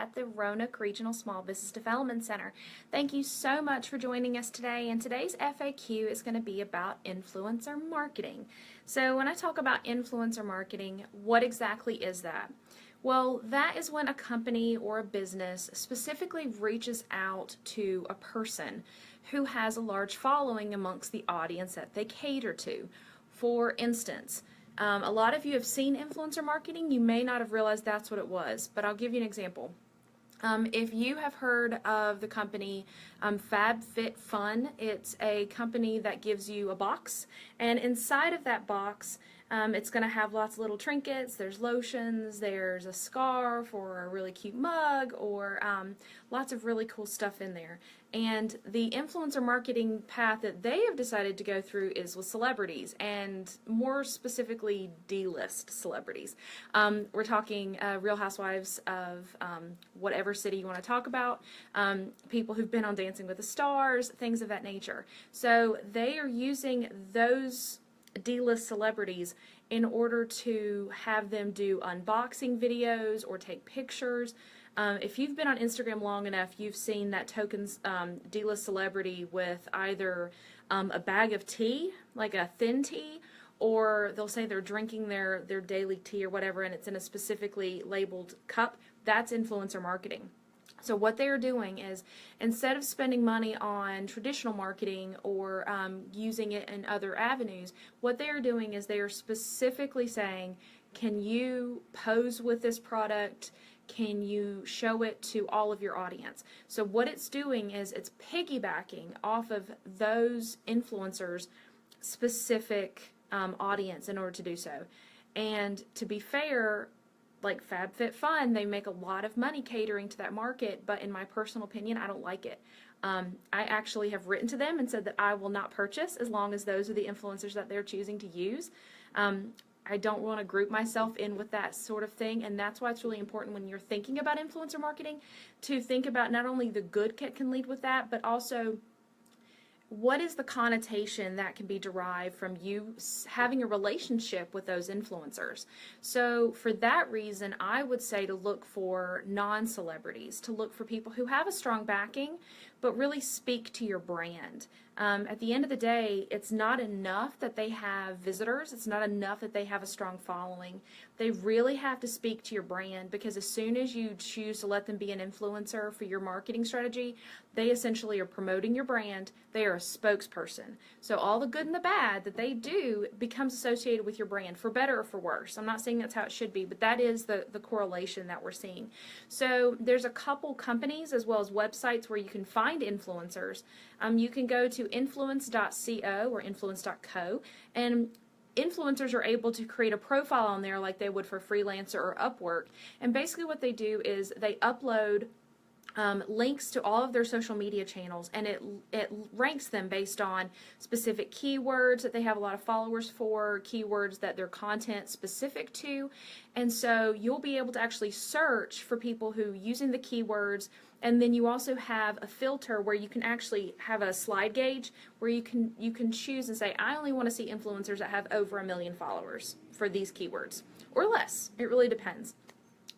at the Roanoke Regional Small Business Development Center. Thank you so much for joining us today, and today's FAQ is going to be about influencer marketing. So when I talk about influencer marketing, what exactly is that? Well, that is when a company or a business specifically reaches out to a person who has a large following amongst the audience that they cater to. For instance, a lot of you have seen influencer marketing. You may not have realized that's what it was, but I'll give you an example. If you have heard of the company FabFitFun, it's a company that gives you a box, and inside of that box it's going to have lots of little trinkets. There's lotions, there's a scarf or a really cute mug, or lots of really cool stuff in there. And the influencer marketing path that they have decided to go through is with celebrities, and more specifically D-list celebrities. We're talking Real Housewives of whatever city you want to talk about, people who've been on Dancing with the Stars, things of that nature. So they are using those D-list celebrities in order to have them do unboxing videos or take pictures. If you've been on Instagram long enough, you've seen that token's D-list celebrity with either a bag of tea, like a thin tea, or they'll say they're drinking their daily tea or whatever, and it's in a specifically labeled cup. That's influencer marketing. So what they are doing is, instead of spending money on traditional marketing or using it in other avenues, what they are doing is they are specifically saying, can you pose with this product? Can you show it to all of your audience? So what it's doing is it's piggybacking off of those influencers' specific audience in order to do so. And to be fair, like FabFitFun, they make a lot of money catering to that market, but in my personal opinion, I don't like it. I actually have written to them and said that I will not purchase as long as those are the influencers that they're choosing to use. I don't want to group myself in with that sort of thing, and that's why it's really important when you're thinking about influencer marketing to think about not only the good that can lead with that, but also what is the connotation that can be derived from you having a relationship with those influencers. So for that reason, I would say to look for non-celebrities, to look for people who have a strong backing, but really speak to your brand. At the end of the day, it's not enough that they have visitors. It's not enough that they have a strong following. They really have to speak to your brand, because as soon as you choose to let them be an influencer for your marketing strategy, they essentially are promoting your brand. They are a spokesperson. So all the good and the bad that they do becomes associated with your brand, for better or for worse. I'm not saying that's how it should be, but that is the correlation that we're seeing. So there's a couple companies as well as websites where you can find influencers. You can go to influence.co or influence.co, and influencers are able to create a profile on there like they would for Freelancer or Upwork. And basically what they do is they upload links to all of their social media channels, and it ranks them based on specific keywords that they have a lot of followers for, keywords that their content specific to, and so you'll be able to actually search for people who using the keywords. And then you also have a filter where you can actually have a slide gauge where you can choose and say, I only want to see influencers that have over 1 million followers for these keywords, or less. It really depends.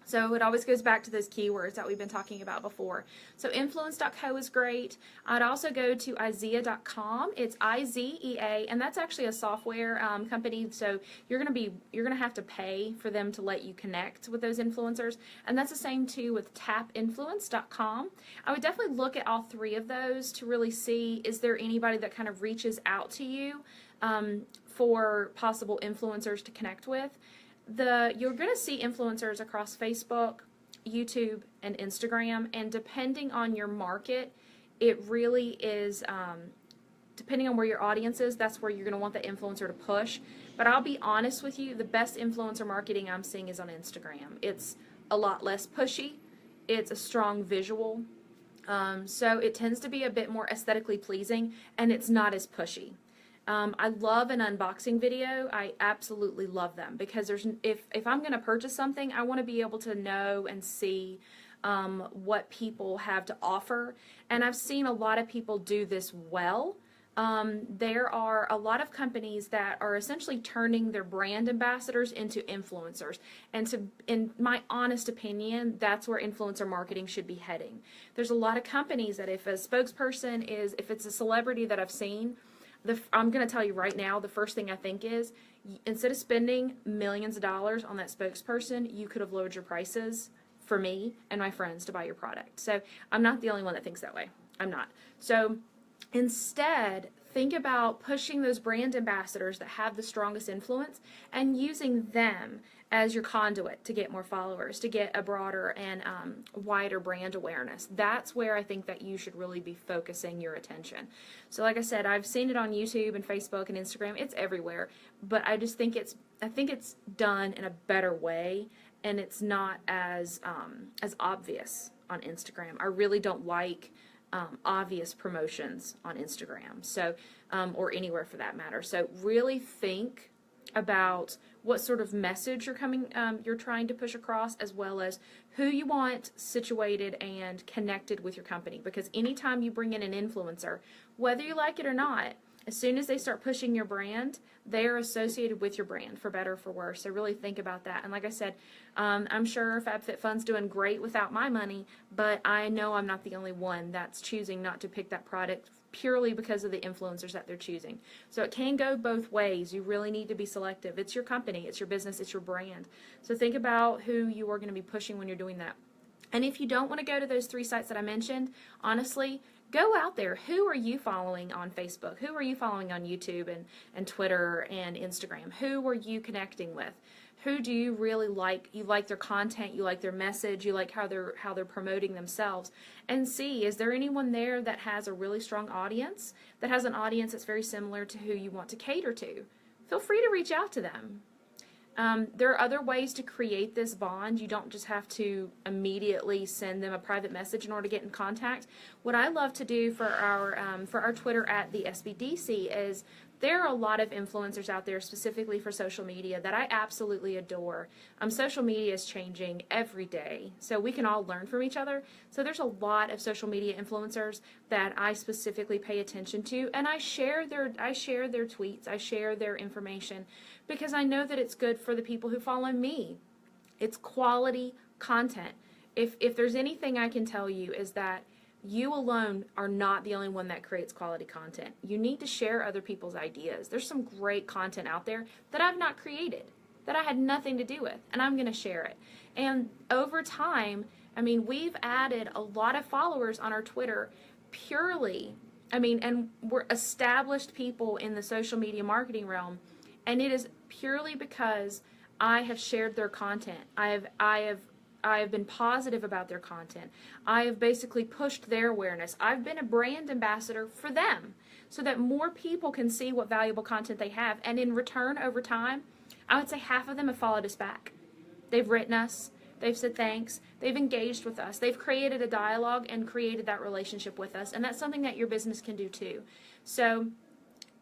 So it always goes back to those keywords that we've been talking about before. So influence.co is great. I'd also go to IZEA.com. It's IZEA, and that's actually a software company. So you're gonna have to pay for them to let you connect with those influencers, and that's the same too with tapinfluence.com. I would definitely look at all three of those to really see, is there anybody that kind of reaches out to you for possible influencers to connect with. You're going to see influencers across Facebook, YouTube, and Instagram, and depending on your market, it really is, depending on where your audience is, that's where you're going to want the influencer to push. But I'll be honest with you, the best influencer marketing I'm seeing is on Instagram. It's a lot less pushy, it's a strong visual, so it tends to be a bit more aesthetically pleasing, and it's not as pushy. I love an unboxing video. I absolutely love them, because if I'm going to purchase something, I want to be able to know and see what people have to offer. And I've seen a lot of people do this well. there are a lot of companies that are essentially turning their brand ambassadors into influencers. And in my honest opinion, that's where influencer marketing should be heading. There's a lot of companies that if a spokesperson if it's a celebrity that I've seen, I'm going to tell you right now, the first thing I think is, instead of spending millions of dollars on that spokesperson, you could have lowered your prices for me and my friends to buy your product. So I'm not the only one that thinks that way. I'm not. So instead, think about pushing those brand ambassadors that have the strongest influence and using them as your conduit to get more followers, to get a broader and wider brand awareness. That's where I think that you should really be focusing your attention. So like I said, I've seen it on YouTube and Facebook and Instagram. It's everywhere, but I just think it's done in a better way, and it's not as obvious on Instagram. I really don't like obvious promotions on Instagram, so or anywhere for that matter. So really think about what sort of message you're trying to push across, as well as who you want situated and connected with your company. Because anytime you bring in an influencer, whether you like it or not, as soon as they start pushing your brand, they are associated with your brand, for better or for worse. So really think about that. And like I said, I'm sure FabFitFun's doing great without my money, but I know I'm not the only one that's choosing not to pick that product purely because of the influencers that they're choosing. So it can go both ways. You really need to be selective. It's your company, it's your business, it's your brand. So think about who you are going to be pushing when you're doing that. And if you don't want to go to those 3 sites that I mentioned, honestly, go out there. Who are you following on Facebook? Who are you following on YouTube and Twitter and Instagram? Who are you connecting with? Who do you really like? You like their content, you like their message, you like how they're promoting themselves. And see, is there anyone there that has a really strong audience, that has an audience that's very similar to who you want to cater to? Feel free to reach out to them. There are other ways to create this bond. You don't just have to immediately send them a private message in order to get in contact. What I love to do for our Twitter at the SBDC is, there are a lot of influencers out there specifically for social media that I absolutely adore. Social media is changing every day, so we can all learn from each other. So there's a lot of social media influencers that I specifically pay attention to, and I share their tweets, I share their information, because I know that it's good for the people who follow me. It's quality content. If there's anything I can tell you, is that you alone are not the only one that creates quality content. You need to share other people's ideas. There's some great content out there that I've not created, that I had nothing to do with, and I'm going to share it. And over time, we've added a lot of followers on our Twitter purely, and we're established people in the social media marketing realm, and it is purely because I have shared their content. I have been positive about their content. I have basically pushed their awareness. I've been a brand ambassador for them so that more people can see what valuable content they have. And in return, over time, I would say half of them have followed us back. They've written us. They've said thanks. They've engaged with us. They've created a dialogue and created that relationship with us. And that's something that your business can do too. So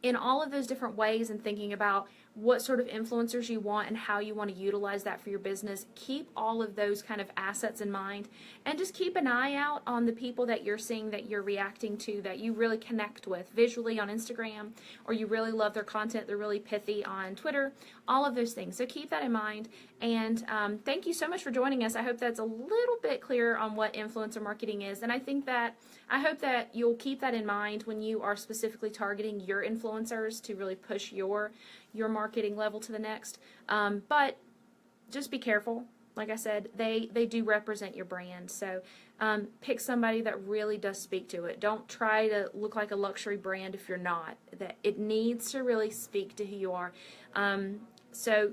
in all of those different ways, and thinking about what sort of influencers you want and how you want to utilize that for your business, keep all of those kind of assets in mind, and just keep an eye out on the people that you're seeing, that you're reacting to, that you really connect with visually on Instagram, or you really love their content, they're really pithy on Twitter, all of those things. So keep that in mind, and thank you so much for joining us. I hope that's a little bit clearer on what influencer marketing is, and I hope that you'll keep that in mind when you are specifically targeting your influencers to really push your marketing level to the next. But just be careful. Like I said, they do represent your brand. So pick somebody that really does speak to it. Don't try to look like a luxury brand if you're not. That it needs to really speak to who you are. So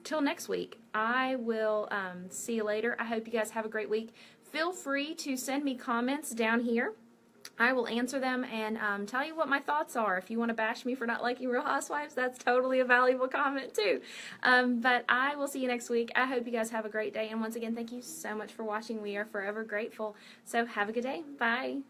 till next week, I will see you later. I hope you guys have a great week. Feel free to send me comments down here. I will answer them and tell you what my thoughts are. If you want to bash me for not liking Real Housewives, that's totally a valuable comment too. But I will see you next week. I hope you guys have a great day. And once again, thank you so much for watching. We are forever grateful. So have a good day. Bye.